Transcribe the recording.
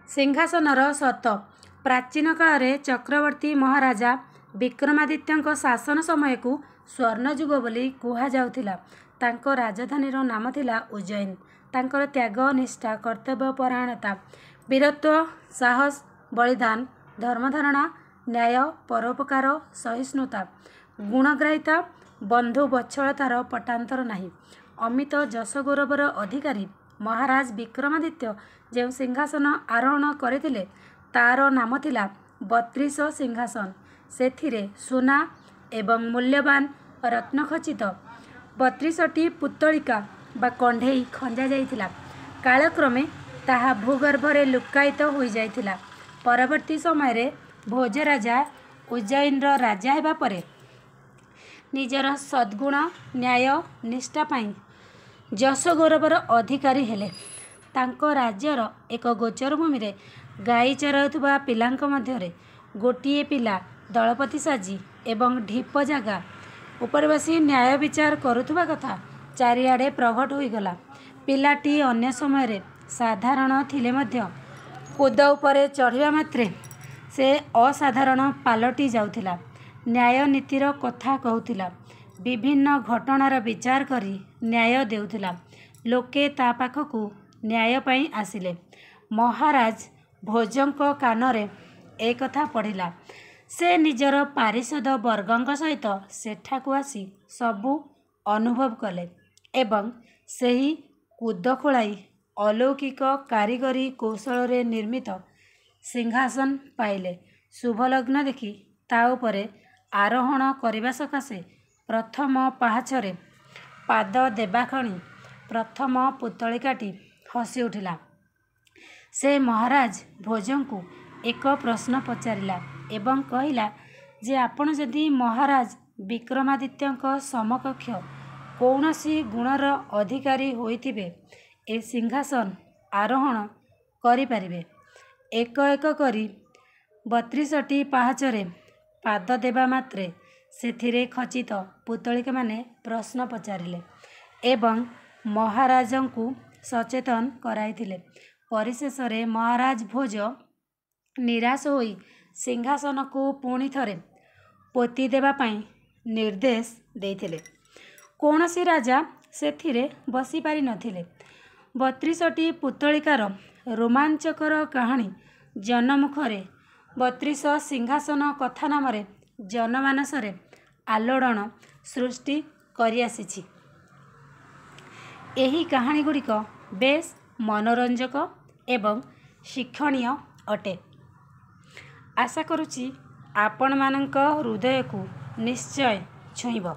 सिंहासनर सत प्राचीन काल में चक्रवर्ती महाराजा विक्रमादित्य शासन समय को स्वर्णजुग बोली कहुला। तांको राजधानी नाम थिला उज्जैन। तांकर त्याग निष्ठा कर्तव्यपरायणता वीरत्व साहस बलिदान धर्मधारणा न्याय परोपकार सहिष्णुता गुणग्राहिता बंधु बत्सलतार पटांतर नहीं। अमित जश गौरवर अधिकारी महाराज विक्रमादित्य जो सिंहासन आरोहण करथिले तार नाम थिला 32 सिंहासन। सेथिरे सुना एवं मूल्यवान रत्नखचित 32टी पुतलिका बा कंढेई खंजा जाइथिला। कालक्रमे ताहा भूगर्भरे लुकायित हो जाइथिला। परवर्ती समय रे भोजराजा उज्जैन राजा हेबा परे निजर सद्गुण न्याय निष्ठा पाई जश गौरवर अधिकारी हेले। तांको राज्यर एक गोचर भूमि रे गाई चराउथुबा पिलांक मध्यरे गोटिए पिला दलपति साजी एवं ढीप जागा उपर बसी न्याय विचार करुथुबा कथा चारिआडे प्रकट होईगला। पिलाटी अन्य समय रे साधारण थिले मध्य कूद उपरे चढ़िबा मात्रे से असाधारण पालटी जाउथिला। न्याय नीतिर कथा कहूथिला। विभिन्न घटनार विचार करी न्याय देउथिला। लोके ता पाखकु न्याय पाई आसिले। महाराज भोजंक कानरे ए कथा पढ़िला। से निजर पारिषद वर्गंक सहित सेठाकु आसी सबु अनुभव कले एवं सेही कूद खोलाई अलौकिक कारीगरी कौशल रे निर्मित सिंहासन पाइले। शुभलग्न देखि ता उपरे आरोहण करने सकाशे प्रथम पाहाचरे पाद देवाखणी प्रथम पुतलिकाटी हसी उठिला। से महाराज भोजंकु एक प्रश्न पचारिला एवं कहिला जे आपण जदि महाराज विक्रमादित्य समकक्ष कौनसी गुणर अधिकारी होइथिबे ए सिंहासन आरोहण करि पारिबे। एक एक करी 32टी पाहाचरे पाद देवा मात्रे सेथिरे खचित पुतलिका माने प्रश्न पचारिले एवं महाराजंकु सचेतन कराइथिले। परिशेष रे महाराज भोज निराश होई सिंहासन को पुणी थरे पोती देवा पाई निर्देश देइथिले। कौनसी राजा सेथिरे बसी पारि नथिले। 32टी पुतलिकार रोमांचकर कहानी जनमुखरे 32 सिंहासन कथा नामरे जनमानसरे आलोड़न सृष्टि करि आसिछि। एही कहानी गुड़िक बेस मनोरंजक एवं शिक्षणीय अटे। आशा करुछि आपण मानक हृदय को निश्चय छुईब।